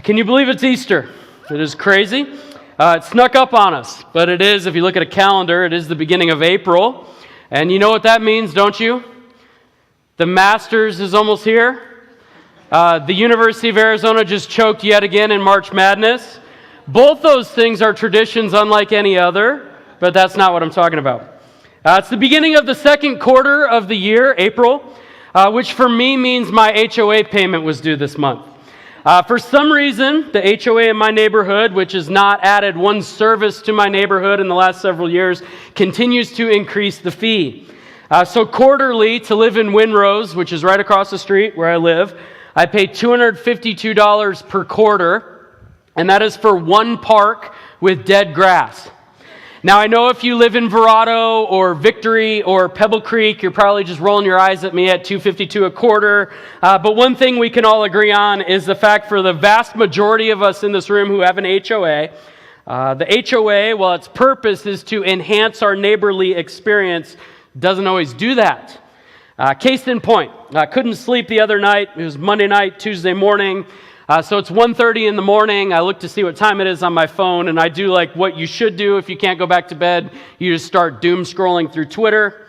Can you believe it's Easter? It is crazy. It snuck up on us, but it is, if you look at a calendar, it is the beginning of April. And you know what that means, don't you? The Masters is almost here. The University of Arizona just choked yet again in March Madness. Both those things are traditions unlike any other, but that's not what I'm talking about. It's the beginning of the second quarter of the year, April, which for me means my HOA payment was due this month. For some reason, the HOA in my neighborhood, which has not added one service to my neighborhood in the last several years, continues to increase the fee. So quarterly, to live in Winrose, which is right across the street where I live, I pay $252 per quarter, and that is for one park with dead grass. Now, I know if you live in Verrado or Victory or Pebble Creek, you're probably just rolling your eyes at me at $252 a quarter. But one thing we can all agree on is the fact for the vast majority of us in this room who have an HOA, the HOA, while its purpose is to enhance our neighborly experience, doesn't always do that. Case in point, I couldn't sleep the other night. It was Monday night, Tuesday morning. So it's 1:30 in the morning. I look to see what time it is on my phone, and I do like what you should do if you can't go back to bed. You just start doom scrolling through Twitter.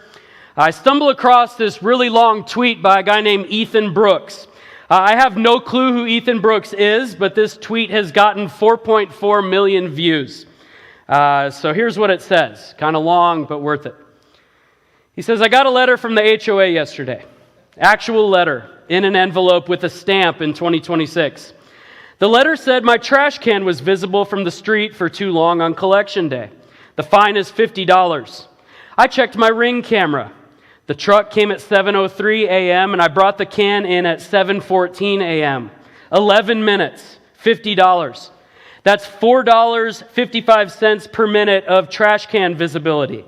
I stumble across this really long tweet by a guy named Ethan Brooks. I have no clue who Ethan Brooks is, but this tweet has gotten 4.4 million views. So here's what it says. Kind of long, but worth it. He says, I got a letter from the HOA yesterday. Actual letter. In an envelope with a stamp in 2026. The letter said my trash can was visible from the street for too long on collection day. The fine is $50. I checked my Ring camera. The truck came at 7:03 a.m. and I brought the can in at 7:14 a.m. 11 minutes, $50. That's $4.55 per minute of trash can visibility.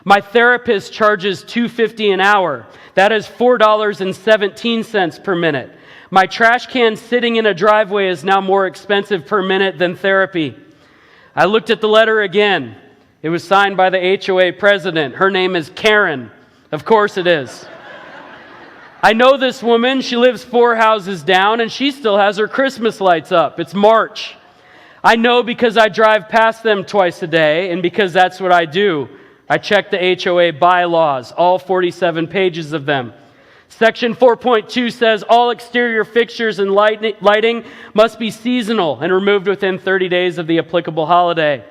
My therapist charges $2.50 an hour. That is $4.17 per minute. My trash can sitting in a driveway is now more expensive per minute than therapy. I looked at the letter again. It was signed by the HOA president. Her name is Karen. Of course it is. I know this woman. She lives 4 houses down, and she still has her Christmas lights up. It's March. I know because I drive past them twice a day, and because that's what I do. I checked the HOA bylaws, all 47 pages of them. Section 4.2 says all exterior fixtures and lighting must be seasonal and removed within 30 days of the applicable holiday.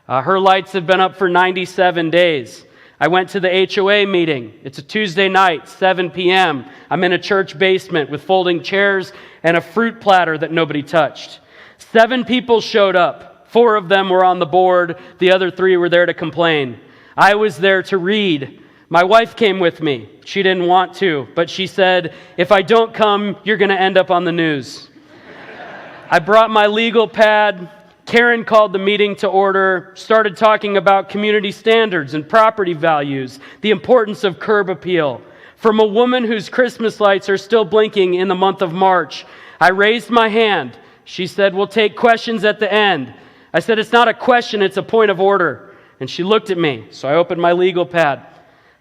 Her lights have been up for 97 days. I went to the HOA meeting. It's a Tuesday night, 7 p.m. I'm in a church basement with folding chairs and a fruit platter that nobody touched. 7 people showed up. 4 of them were on the board. The other 3 were there to complain. I was there to read. My wife came with me. She didn't want to, but she said, if I don't come, you're going to end up on the news. I brought my legal pad. Karen called the meeting to order, started talking about community standards and property values, the importance of curb appeal. From a woman whose Christmas lights are still blinking in the month of March, I raised my hand. She said, we'll take questions at the end. I said, it's not a question, it's a point of order. And she looked at me, so I opened my legal pad.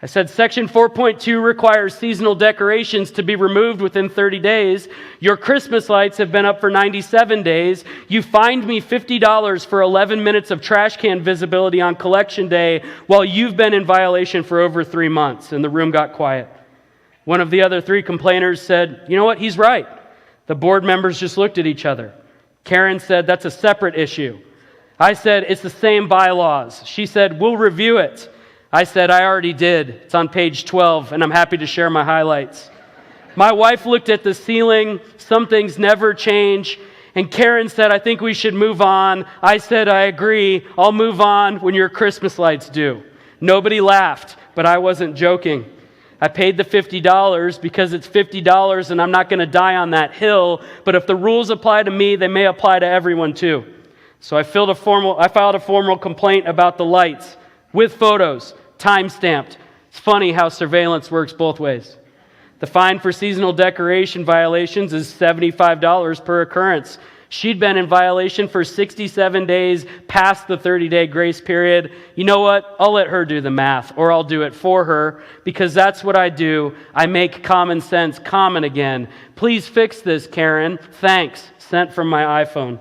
I said, Section 4.2 requires seasonal decorations to be removed within 30 days. Your Christmas lights have been up for 97 days. You fined me $50 for 11 minutes of trash can visibility on collection day while you've been in violation for over 3 months. And the room got quiet. One of the other 3 complainers said, you know what, he's right. The board members just looked at each other. Karen said, that's a separate issue. I said, it's the same bylaws. She said, we'll review it. I said, I already did. It's on page 12, and I'm happy to share my highlights. My wife looked at the ceiling. Some things never change. And Karen said, I think we should move on. I said, I agree. I'll move on when your Christmas lights do. Nobody laughed, but I wasn't joking. I paid the $50 because it's $50, and I'm not going to die on that hill. But if the rules apply to me, they may apply to everyone too. So I filed a formal complaint about the lights with photos, time-stamped. It's funny how surveillance works both ways. The fine for seasonal decoration violations is $75 per occurrence. She'd been in violation for 67 days past the 30-day grace period. You know what? I'll let her do the math, or I'll do it for her, because that's what I do. I make common sense common again. Please fix this, Karen. Thanks. Sent from my iPhone.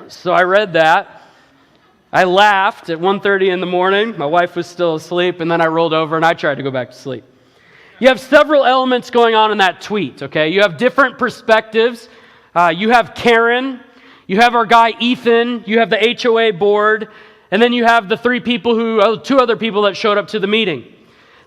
So I read that. I laughed at 1:30 in the morning. My wife was still asleep, and then I rolled over and I tried to go back to sleep. You have several elements going on in that tweet, okay? You have different perspectives. You have Karen, you have our guy Ethan, you have the HOA board, and then you have the two other people that showed up to the meeting.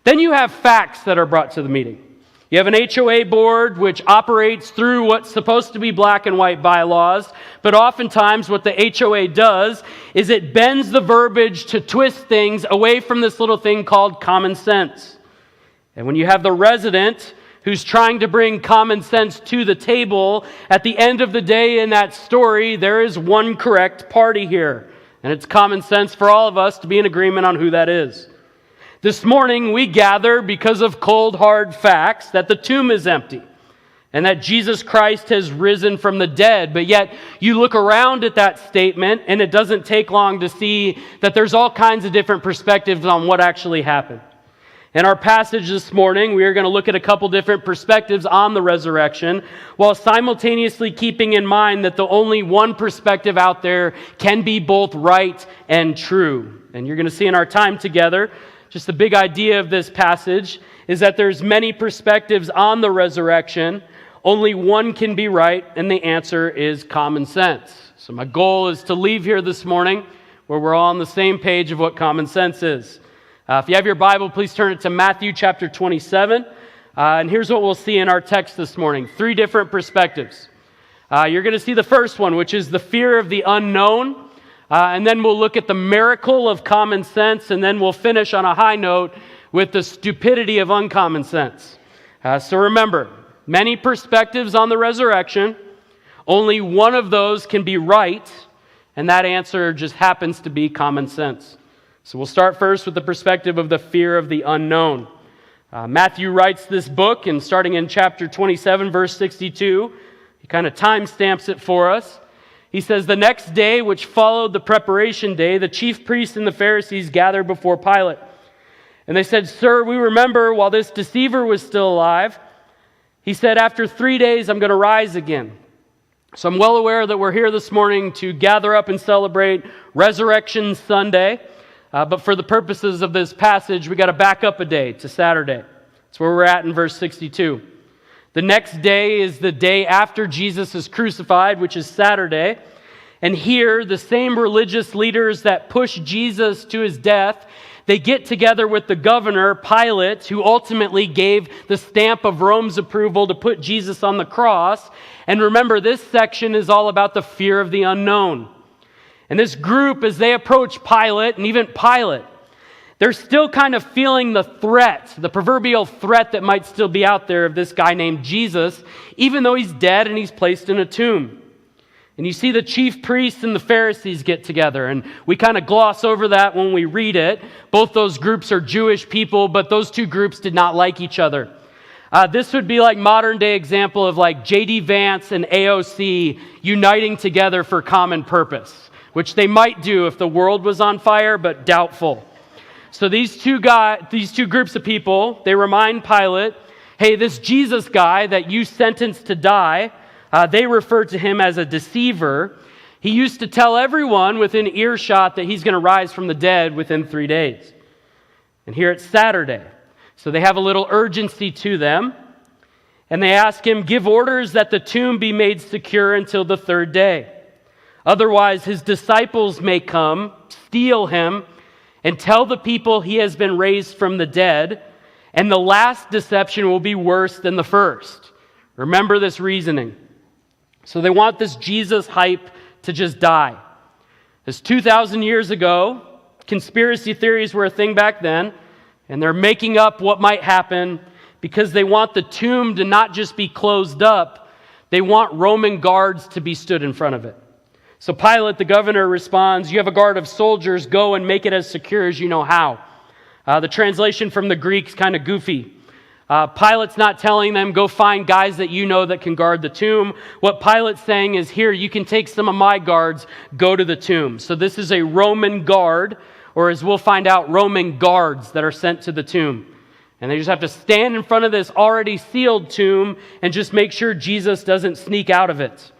Then you have facts that are brought to the meeting. You have an HOA board which operates through what's supposed to be black and white bylaws, but oftentimes what the HOA does is it bends the verbiage to twist things away from this little thing called common sense. And when you have the resident who's trying to bring common sense to the table, at the end of the day in that story, there is one correct party here. And it's common sense for all of us to be in agreement on who that is. This morning, we gather because of cold, hard facts that the tomb is empty and that Jesus Christ has risen from the dead. But yet, you look around at that statement, and it doesn't take long to see that there's all kinds of different perspectives on what actually happened. In our passage this morning, we are going to look at a couple different perspectives on the resurrection, while simultaneously keeping in mind that the only one perspective out there can be both right and true. And you're going to see in our time together, just the big idea of this passage is that there's many perspectives on the resurrection. Only one can be right, and the answer is common sense. So my goal is to leave here this morning where we're all on the same page of what common sense is. If you have your Bible, please turn it to Matthew chapter 27. And here's what we'll see in our text this morning. 3 different perspectives. You're going to see the first one, which is the fear of the unknown. And then we'll look at the miracle of common sense. And then we'll finish on a high note with the stupidity of uncommon sense. So remember, many perspectives on the resurrection. Only one of those can be right. And that answer just happens to be common sense. So we'll start first with the perspective of the fear of the unknown. Matthew writes this book, and starting in chapter 27, verse 62, he kind of timestamps it for us. He says, "The next day, which followed the preparation day, the chief priests and the Pharisees gathered before Pilate. And they said, 'Sir, we remember while this deceiver was still alive, he said, after 3 days, I'm going to rise again.' So I'm well aware that we're here this morning to gather up and celebrate Resurrection Sunday. But for the purposes of this passage, we got to back up a day to Saturday. That's where we're at in verse 62. The next day is the day after Jesus is crucified, which is Saturday. And here, the same religious leaders that pushed Jesus to his death, they get together with the governor, Pilate, who ultimately gave the stamp of Rome's approval to put Jesus on the cross. And remember, this section is all about the fear of the unknown. And this group, as they approach Pilate, and even Pilate, they're still kind of feeling the threat, the proverbial threat that might still be out there of this guy named Jesus, even though he's dead and he's placed in a tomb. And you see the chief priests and the Pharisees get together, and we kind of gloss over that when we read it. Both those groups are Jewish people, but those two groups did not like each other. This would be like modern day example of like J.D. Vance and AOC uniting together for common purpose, which they might do if the world was on fire, but doubtful. So these two groups of people, they remind Pilate, hey, this Jesus guy that you sentenced to die, they refer to him as a deceiver. He used to tell everyone within earshot that he's going to rise from the dead within 3 days. And here it's Saturday. So they have a little urgency to them. And they ask him, give orders that the tomb be made secure until the 3rd day. Otherwise, his disciples may come, steal him, and tell the people he has been raised from the dead, and the last deception will be worse than the first. Remember this reasoning. So they want this Jesus hype to just die. This 2,000 years ago, conspiracy theories were a thing back then, and they're making up what might happen because they want the tomb to not just be closed up, they want Roman guards to be stood in front of it. So Pilate, the governor, responds, you have a guard of soldiers, go and make it as secure as you know how. The translation from the Greek's kind of goofy. Pilate's not telling them, go find guys that you know that can guard the tomb. What Pilate's saying is, here, you can take some of my guards, go to the tomb. So this is a Roman guard, or as we'll find out, Roman guards that are sent to the tomb. And they just have to stand in front of this already sealed tomb and just make sure Jesus doesn't sneak out of it.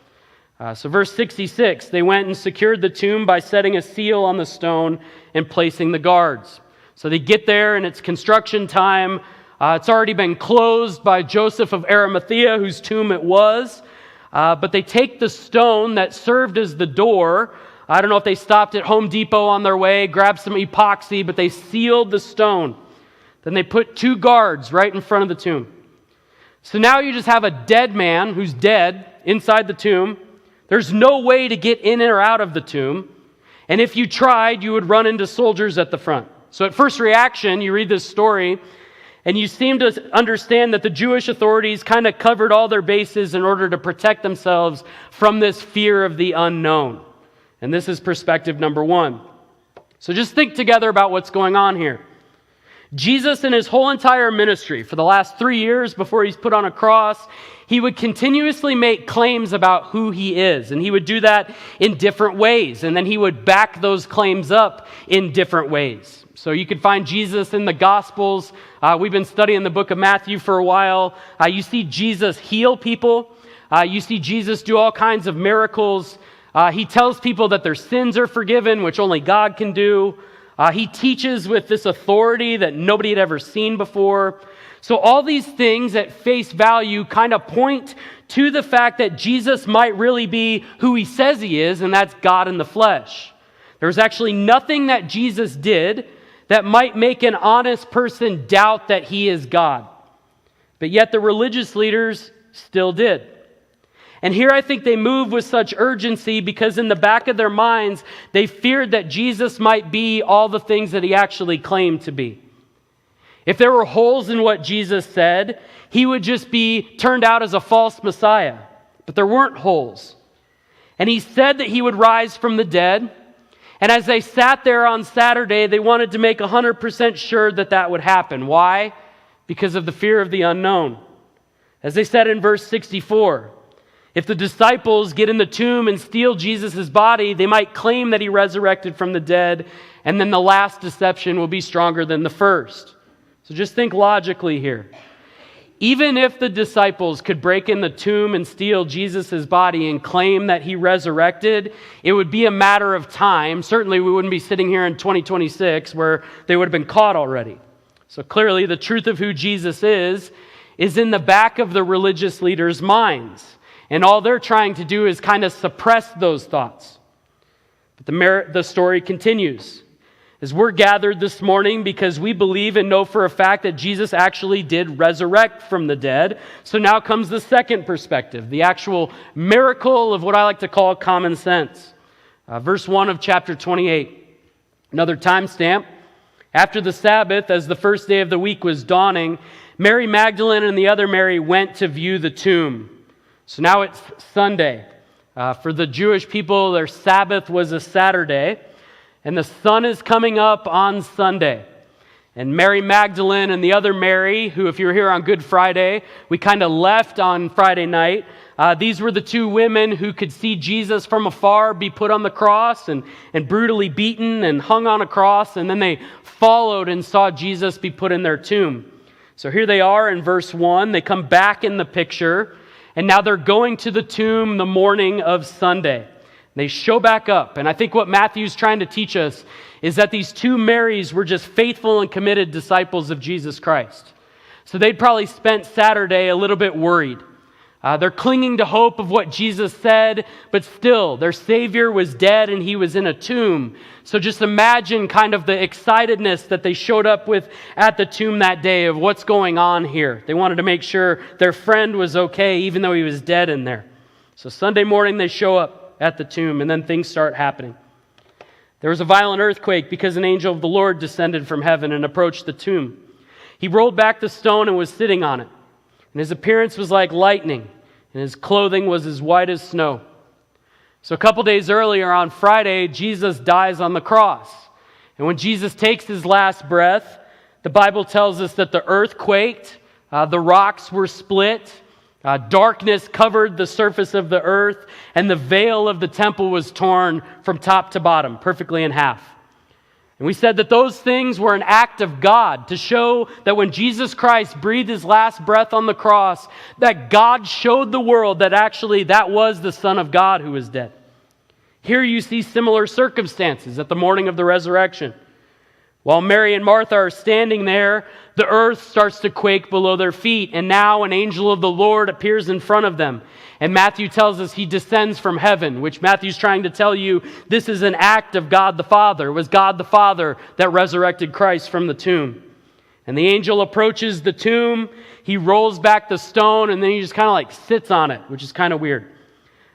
So verse 66, they went and secured the tomb by setting a seal on the stone and placing the guards. So they get there and it's construction time. It's already been closed by Joseph of Arimathea, whose tomb it was. But they take the stone that served as the door. I don't know if they stopped at Home Depot on their way, grabbed some epoxy, but they sealed the stone. Then they put 2 guards right in front of the tomb. So now you just have a dead man who's dead inside the tomb. There's no way to get in or out of the tomb. And if you tried, you would run into soldiers at the front. So at first reaction, you read this story, and you seem to understand that the Jewish authorities kind of covered all their bases in order to protect themselves from this fear of the unknown. And this is perspective number 1. So just think together about what's going on here. Jesus, in his whole entire ministry, for the last 3 years before he's put on a cross, he would continuously make claims about who he is. And he would do that in different ways. And then he would back those claims up in different ways. So you could find Jesus in the Gospels. We've been studying the book of Matthew for a while. You see Jesus heal people. You see Jesus do all kinds of miracles. He tells people that their sins are forgiven, which only God can do. He teaches with this authority that nobody had ever seen before. So all these things at face value kind of point to the fact that Jesus might really be who he says he is, and that's God in the flesh. There's actually nothing that Jesus did that might make an honest person doubt that he is God. But yet the religious leaders still did. And here I think they move with such urgency because in the back of their minds, they feared that Jesus might be all the things that he actually claimed to be. If there were holes in what Jesus said, he would just be turned out as a false Messiah. But there weren't holes. And he said that he would rise from the dead. And as they sat there on Saturday, they wanted to make 100% sure that that would happen. Why? Because of the fear of the unknown. As they said in verse 64, if the disciples get in the tomb and steal Jesus' body, they might claim that he resurrected from the dead, and then the last deception will be stronger than the first. So just think logically here. Even if the disciples could break in the tomb and steal Jesus' body and claim that he resurrected, it would be a matter of time. Certainly we wouldn't be sitting here in 2026 where they would have been caught already. So clearly the truth of who Jesus is in the back of the religious leaders' minds. And all they're trying to do is kind of suppress those thoughts. But the story continues. As we're gathered this morning because we believe and know for a fact that Jesus actually did resurrect from the dead. So now comes the second perspective, the actual miracle of what I like to call common sense. Verse 1 of chapter 28. Another timestamp. After the Sabbath, as the first day of the week was dawning, Mary Magdalene and the other Mary went to view the tomb. So now it's Sunday. For the Jewish people, their Sabbath was a Saturday. And the sun is coming up on Sunday. And Mary Magdalene and the other Mary, who if you were here on Good Friday, we kind of left on Friday night. These were the 2 women who could see Jesus from afar be put on the cross and brutally beaten and hung on a cross. And then they followed and saw Jesus be put in their tomb. So here they are in verse 1. They come back in the picture. And now they're going to the tomb the morning of Sunday. They show back up. And I think what Matthew's trying to teach us is that these 2 Marys were just faithful and committed disciples of Jesus Christ. So they'd probably spent Saturday a little bit worried. They're clinging to hope of what Jesus said, but still, their Savior was dead and he was in a tomb. So just imagine kind of the excitedness that they showed up with at the tomb that day of what's going on here. They wanted to make sure their friend was okay, even though he was dead in there. So Sunday morning, they show up at the tomb, and then things start happening. There was a violent earthquake because an angel of the Lord descended from heaven and approached the tomb. He rolled back the stone and was sitting on it. And his appearance was like lightning, and his clothing was as white as snow. So a couple days earlier on Friday, Jesus dies on the cross. And when Jesus takes his last breath, the Bible tells us that the earth quaked, The rocks were split. Darkness covered the surface of the earth, and the veil of the temple was torn from top to bottom, perfectly in half. And we said that those things were an act of God to show that when Jesus Christ breathed his last breath on the cross, that God showed the world that actually that was the Son of God who was dead. Here you see similar circumstances at the morning of the resurrection. While Mary and Martha are standing there, the earth starts to quake below their feet, and now an angel of the Lord appears in front of them. And Matthew tells us he descends from heaven, which Matthew's trying to tell you this is an act of God the Father. It was God the Father that resurrected Christ from the tomb. And the angel approaches the tomb, he rolls back the stone, and then he just kind of like sits on it, which is kind of weird.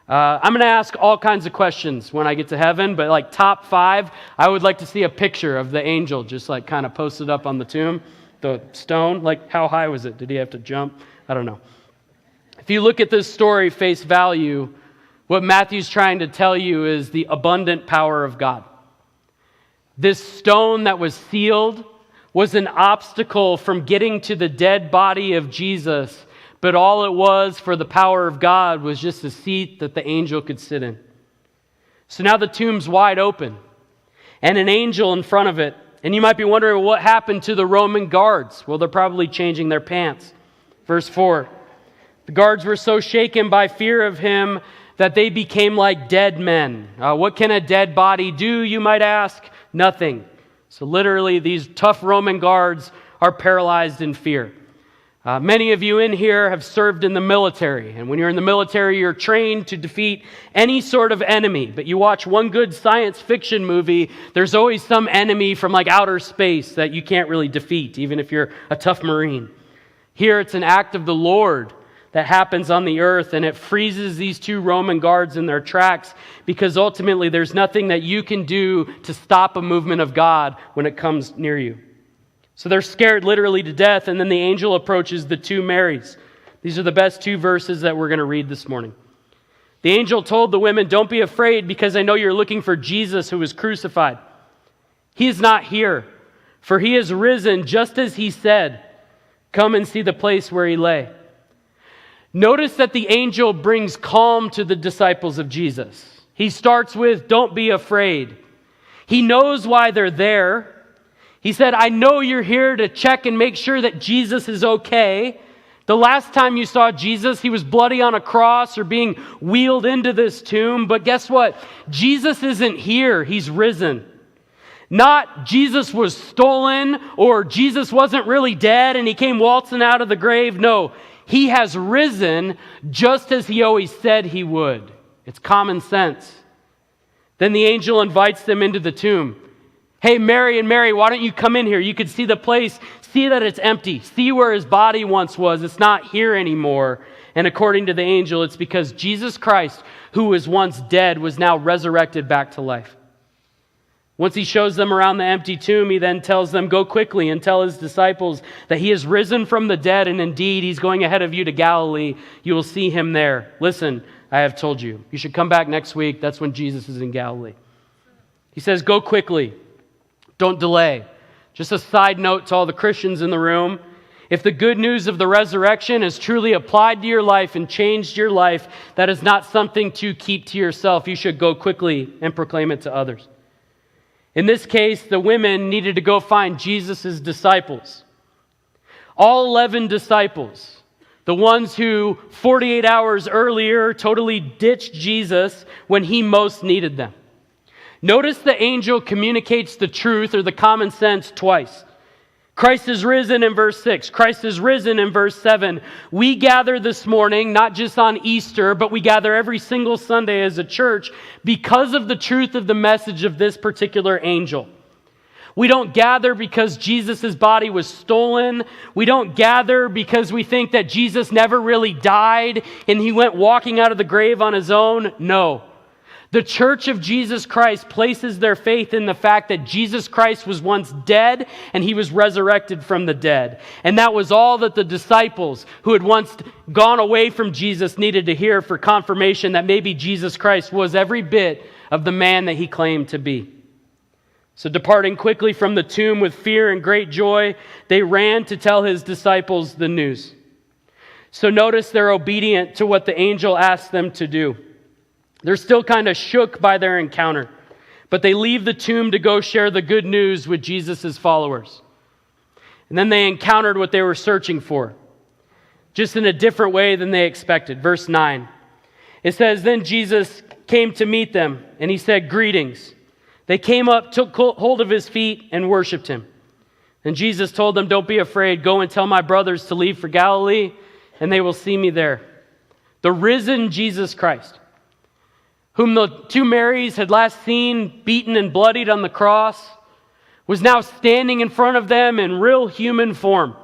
I'm going to ask all kinds of questions when I get to heaven, but like top 5, I would like to see a picture of the angel just like kind of posted up on the tomb, the stone. Like how high was it? Did he have to jump? I don't know. If you look at this story face value, what Matthew's trying to tell you is the abundant power of God. This stone that was sealed was an obstacle from getting to the dead body of Jesus, but all it was for the power of God was just a seat that the angel could sit in. So now the tomb's wide open, and an angel in front of it. And you might be wondering, what happened to the Roman guards? Well, they're probably changing their pants. Verse 4, the guards were so shaken by fear of him that they became like dead men. What can a dead body do, you might ask? Nothing. So literally, these tough Roman guards are paralyzed in fear. Many of you in here have served in the military, and when you're in the military, you're trained to defeat any sort of enemy. But you watch one good science fiction movie, there's always some enemy from like outer space that you can't really defeat, even if you're a tough Marine. Here, it's an act of the Lord that happens on the earth, and it freezes these 2 Roman guards in their tracks, because ultimately there's nothing that you can do to stop a movement of God when it comes near you. So they're scared literally to death, and then the angel approaches the 2 Marys. These are the best 2 verses that we're going to read this morning. The angel told the women, "Don't be afraid, because I know you're looking for Jesus who was crucified. He is not here, for he is risen just as he said. Come and see the place where he lay." Notice that the angel brings calm to the disciples of Jesus. He starts with, "Don't be afraid." He knows why they're there. He said, "I know you're here to check and make sure that Jesus is okay. The last time you saw Jesus, he was bloody on a cross or being wheeled into this tomb. But guess what? Jesus isn't here. He's risen. Not Jesus was stolen or Jesus wasn't really dead and he came waltzing out of the grave. No, he has risen just as he always said he would." It's common sense. Then the angel invites them into the tomb. "Hey, Mary and Mary, why don't you come in here? You could see the place, see that it's empty, see where his body once was. It's not here anymore." And according to the angel, it's because Jesus Christ, who was once dead, was now resurrected back to life. Once he shows them around the empty tomb, he then tells them, "Go quickly and tell his disciples that he is risen from the dead, and indeed he's going ahead of you to Galilee. You will see him there. Listen, I have told you. You should come back next week. That's when Jesus is in Galilee." He says, "Go quickly. Don't delay." Just a side note to all the Christians in the room. If the good news of the resurrection has truly applied to your life and changed your life, that is not something to keep to yourself. You should go quickly and proclaim it to others. In this case, the women needed to go find Jesus' disciples. All 11 disciples, the ones who 48 hours earlier totally ditched Jesus when he most needed them. Notice the angel communicates the truth or the common sense twice. Christ is risen in verse 6. Christ is risen in verse 7. We gather this morning, not just on Easter, but we gather every single Sunday as a church because of the truth of the message of this particular angel. We don't gather because Jesus' body was stolen. We don't gather because we think that Jesus never really died and he went walking out of the grave on his own. No. The Church of Jesus Christ places their faith in the fact that Jesus Christ was once dead and he was resurrected from the dead. And that was all that the disciples who had once gone away from Jesus needed to hear for confirmation that maybe Jesus Christ was every bit of the man that he claimed to be. So departing quickly from the tomb with fear and great joy, they ran to tell his disciples the news. So notice they're obedient to what the angel asked them to do. They're still kind of shook by their encounter, but they leave the tomb to go share the good news with Jesus' followers. And then they encountered what they were searching for, just in a different way than they expected. Verse 9. It says, "Then Jesus came to meet them, and he said, 'Greetings.' They came up, took hold of his feet, and worshiped him. And Jesus told them, 'Don't be afraid. Go and tell my brothers to leave for Galilee, and they will see me there.'" The risen Jesus Christ, whom the two Marys had last seen beaten and bloodied on the cross, was now standing in front of them in real human form.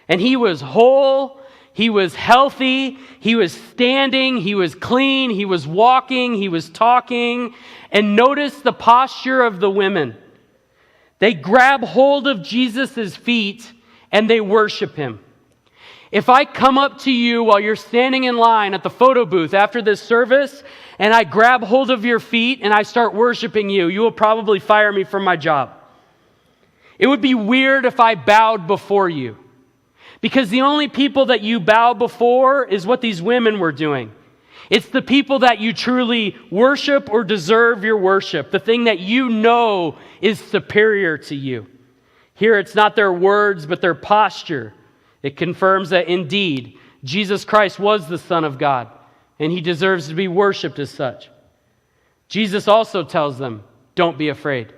And he was whole, he was healthy, he was standing, he was clean, he was walking, he was talking. And notice the posture of the women. They grab hold of Jesus' feet and they worship him. If I come up to you while you're standing in line at the photo booth after this service and I grab hold of your feet and I start worshiping you, you will probably fire me from my job. It would be weird if I bowed before you, because the only people that you bow before is what these women were doing. It's the people that you truly worship or deserve your worship, the thing that you know is superior to you. Here it's not their words, but their posture. It confirms that indeed, Jesus Christ was the Son of God, and he deserves to be worshiped as such. Jesus also tells them, "Don't be afraid."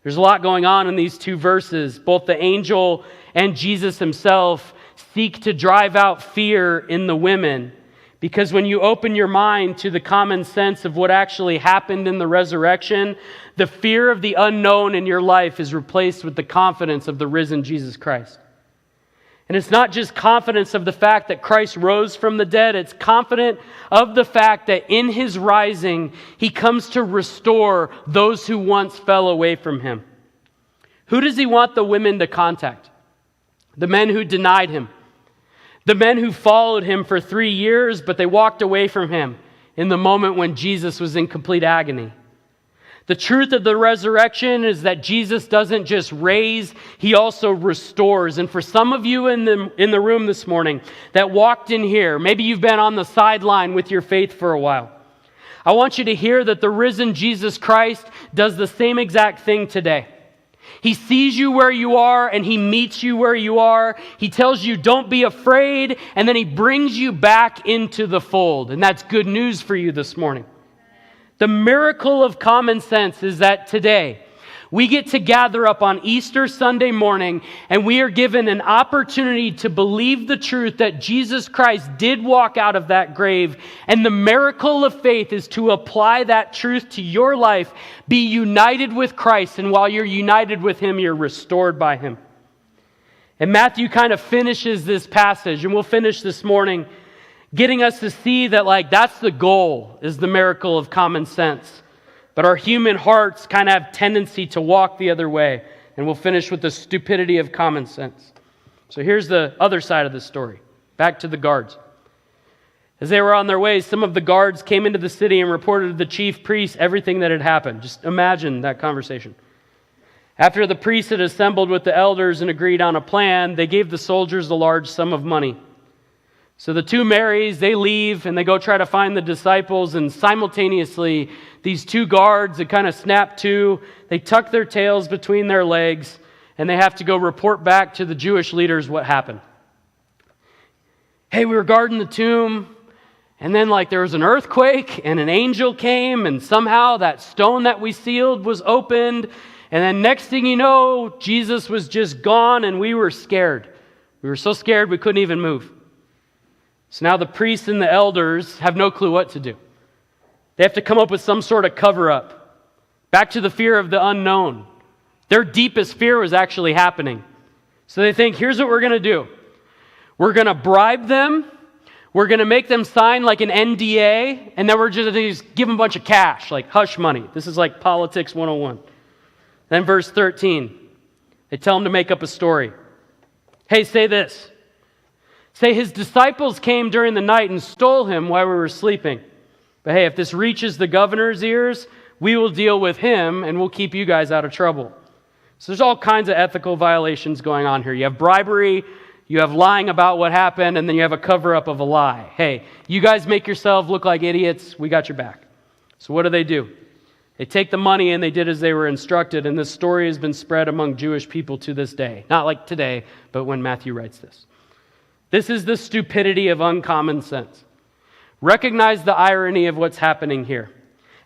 There's a lot going on in these two verses. Both the angel and Jesus himself seek to drive out fear in the women, because when you open your mind to the common sense of what actually happened in the resurrection, the fear of the unknown in your life is replaced with the confidence of the risen Jesus Christ. And it's not just confidence of the fact that Christ rose from the dead. It's confident of the fact that in his rising, he comes to restore those who once fell away from him. Who does he want the women to contact? The men who denied him. The men who followed him for 3 years, but they walked away from him in the moment when Jesus was in complete agony. The truth of the resurrection is that Jesus doesn't just raise, he also restores. And for some of you in the room this morning that walked in here, maybe you've been on the sideline with your faith for a while. I want you to hear that the risen Jesus Christ does the same exact thing today. He sees you where you are and he meets you where you are. He tells you, "Don't be afraid," and then he brings you back into the fold. And that's good news for you this morning. The miracle of common sense is that today we get to gather up on Easter Sunday morning and we are given an opportunity to believe the truth that Jesus Christ did walk out of that grave. And the miracle of faith is to apply that truth to your life, be united with Christ, and while you're united with him, you're restored by him. And Matthew kind of finishes this passage, and we'll finish this morning, getting us to see that that's the goal, is the miracle of common sense. But our human hearts kind of have tendency to walk the other way. And we'll finish with the stupidity of common sense. So here's the other side of the story. Back to the guards. As they were on their way, some of the guards came into the city and reported to the chief priests everything that had happened. Just imagine that conversation. After the priests had assembled with the elders and agreed on a plan, they gave the soldiers a large sum of money. So the two Marys, they leave and they go try to find the disciples, and simultaneously, these two guards that kind of snap to, they tuck their tails between their legs, and they have to go report back to the Jewish leaders what happened. Hey, we were guarding the tomb, and then there was an earthquake, and an angel came, and somehow that stone that we sealed was opened, and then next thing you know, Jesus was just gone, and we were scared. We were so scared we couldn't even move. So now the priests and the elders have no clue what to do. They have to come up with some sort of cover-up. Back to the fear of the unknown. Their deepest fear was actually happening. So they think, here's what we're going to do. We're going to bribe them. We're going to make them sign an NDA. And then we're just going to give them a bunch of cash, hush money. This is politics 101. Then verse 13. They tell them to make up a story. Hey, say this. Say his disciples came during the night and stole him while we were sleeping. But hey, if this reaches the governor's ears, we will deal with him and we'll keep you guys out of trouble. So there's all kinds of ethical violations going on here. You have bribery, you have lying about what happened, and then you have a cover-up of a lie. Hey, you guys make yourselves look like idiots, we got your back. So what do? They take the money and they did as they were instructed, and this story has been spread among Jewish people to this day. Not like today, but when Matthew writes this. This is the stupidity of uncommon sense. Recognize the irony of what's happening here.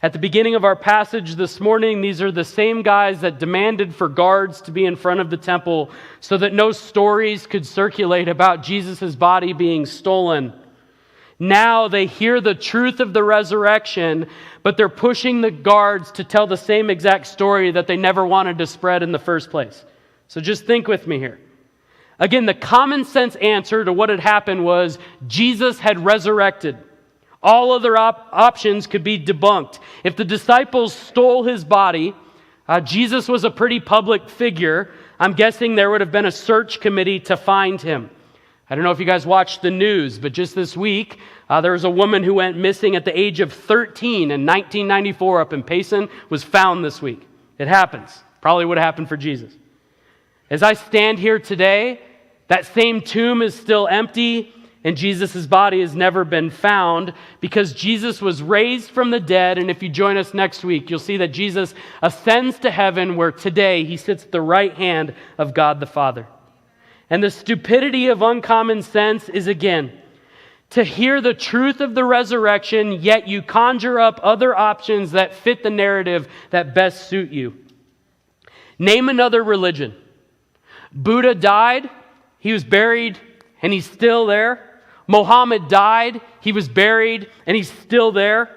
At the beginning of our passage this morning, these are the same guys that demanded for guards to be in front of the temple so that no stories could circulate about Jesus' body being stolen. Now they hear the truth of the resurrection, but they're pushing the guards to tell the same exact story that they never wanted to spread in the first place. So just think with me here. Again, the common sense answer to what had happened was Jesus had resurrected. All other options could be debunked. If the disciples stole his body, Jesus was a pretty public figure. I'm guessing there would have been a search committee to find him. I don't know if you guys watched the news, but just this week, there was a woman who went missing at the age of 13 in 1994 up in Payson, was found this week. It happens. Probably would have happened for Jesus. As I stand here today, that same tomb is still empty, and Jesus' body has never been found because Jesus was raised from the dead. And if you join us next week, you'll see that Jesus ascends to heaven where today he sits at the right hand of God the Father. And the stupidity of uncommon sense is, again, to hear the truth of the resurrection, yet you conjure up other options that fit the narrative that best suit you. Name another religion. Buddha died, he was buried, and he's still there. Muhammad died, he was buried, and he's still there.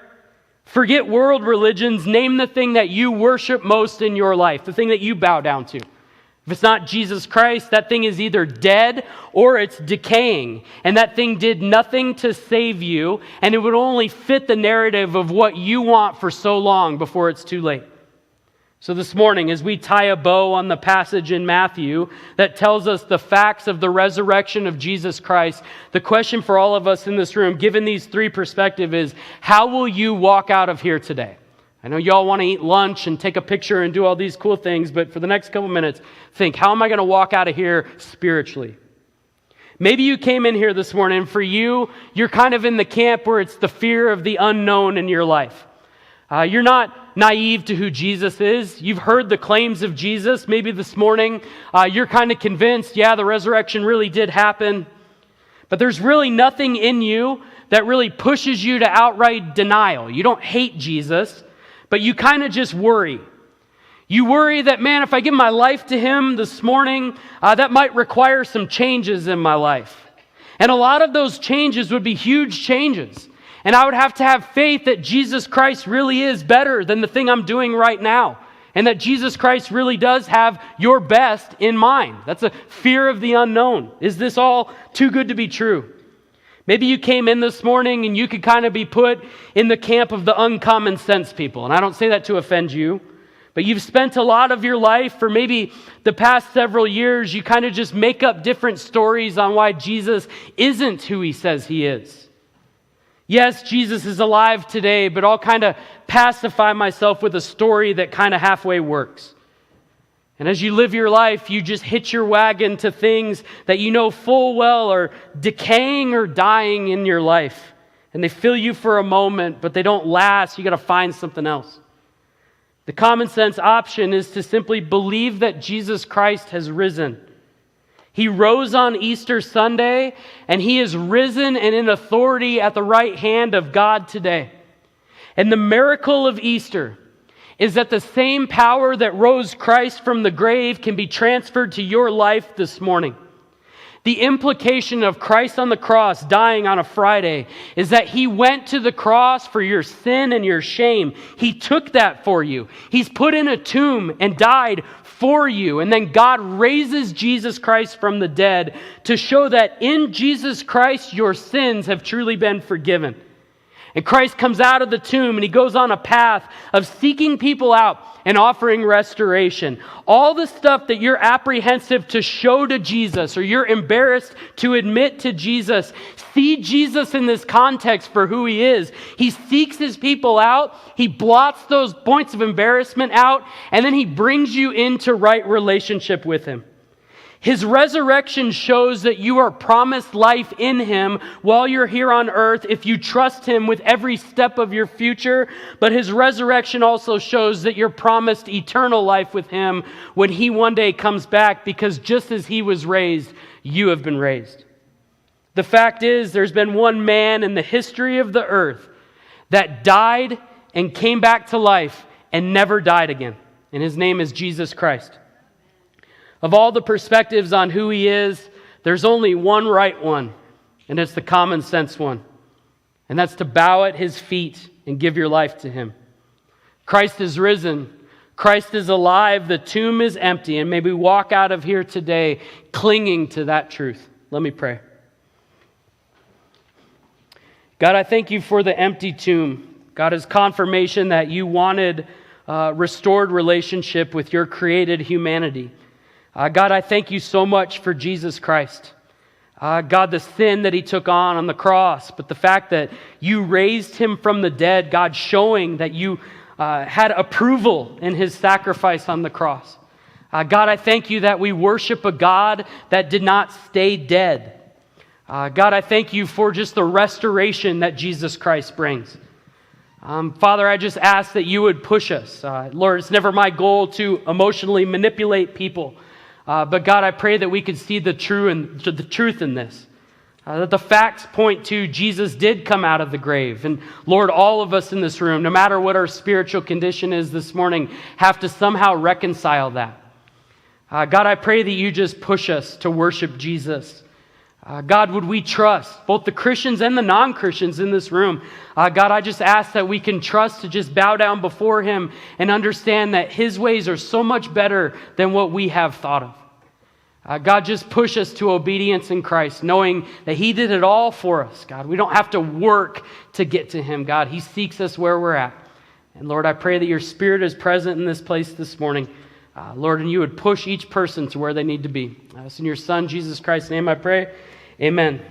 Forget world religions. Name the thing that you worship most in your life, the thing that you bow down to. If it's not Jesus Christ, that thing is either dead or it's decaying. And that thing did nothing to save you, and it would only fit the narrative of what you want for so long before it's too late. So this morning, as we tie a bow on the passage in Matthew that tells us the facts of the resurrection of Jesus Christ, the question for all of us in this room, given these three perspectives, is how will you walk out of here today? I know y'all want to eat lunch and take a picture and do all these cool things, but for the next couple minutes, think, how am I going to walk out of here spiritually? Maybe you came in here this morning, and for you, you're kind of in the camp where it's the fear of the unknown in your life. You're not naive to who Jesus is. You've heard the claims of Jesus. Maybe this morning you're kind of convinced, yeah, the resurrection really did happen. But there's really nothing in you that really pushes you to outright denial. You don't hate Jesus, but you kind of just worry. You worry that, man, if I give my life to him this morning, that might require some changes in my life. And a lot of those changes would be huge changes. And I would have to have faith that Jesus Christ really is better than the thing I'm doing right now. And that Jesus Christ really does have your best in mind. That's a fear of the unknown. Is this all too good to be true? Maybe you came in this morning and you could kind of be put in the camp of the uncommon sense people. And I don't say that to offend you. But you've spent a lot of your life, or maybe the past several years, you kind of just make up different stories on why Jesus isn't who he says he is. Yes, Jesus is alive today, but I'll kind of pacify myself with a story that kind of halfway works. And as you live your life, you just hitch your wagon to things that you know full well are decaying or dying in your life. And they fill you for a moment, but they don't last. You got to find something else. The common sense option is to simply believe that Jesus Christ has risen. He rose on Easter Sunday, and he is risen and in authority at the right hand of God today. And the miracle of Easter is that the same power that rose Christ from the grave can be transferred to your life this morning. The implication of Christ on the cross dying on a Friday is that he went to the cross for your sin and your shame. He took that for you. He's put in a tomb and died for you. And then God raises Jesus Christ from the dead to show that in Jesus Christ your sins have truly been forgiven. And Christ comes out of the tomb and he goes on a path of seeking people out and offering restoration. All the stuff that you're apprehensive to show to Jesus or you're embarrassed to admit to Jesus, see Jesus in this context for who he is. He seeks his people out, he blots those points of embarrassment out, and then he brings you into right relationship with him. His resurrection shows that you are promised life in him while you're here on earth if you trust him with every step of your future. But his resurrection also shows that you're promised eternal life with him when he one day comes back, because just as he was raised, you have been raised. The fact is, there's been one man in the history of the earth that died and came back to life and never died again. And his name is Jesus Christ. Of all the perspectives on who he is, there's only one right one, and it's the common sense one. And that's to bow at his feet and give your life to him. Christ is risen. Christ is alive. The tomb is empty. And may we walk out of here today clinging to that truth. Let me pray. God, I thank you for the empty tomb. God, as confirmation that you wanted restored relationship with your created humanity. God, I thank you so much for Jesus Christ. God, the sin that he took on the cross, but the fact that you raised him from the dead, God, showing that you had approval in his sacrifice on the cross. God, I thank you that we worship a God that did not stay dead. God, I thank you for just the restoration that Jesus Christ brings. Father, I just ask that you would push us. Lord, it's never my goal to emotionally manipulate people. But God, I pray that we could see the truth in this. That the facts point to Jesus did come out of the grave. And Lord, all of us in this room, no matter what our spiritual condition is this morning, have to somehow reconcile that. God, I pray that you just push us to worship Jesus. God, would we trust both the Christians and the non-Christians in this room? God, I just ask that we can trust to just bow down before him and understand that his ways are so much better than what we have thought of. God, just push us to obedience in Christ, knowing that he did it all for us. God, we don't have to work to get to him. God, he seeks us where we're at. And Lord, I pray that your Spirit is present in this place this morning. Lord, and you would push each person to where they need to be. It's in your Son, Jesus Christ's name I pray. Amen.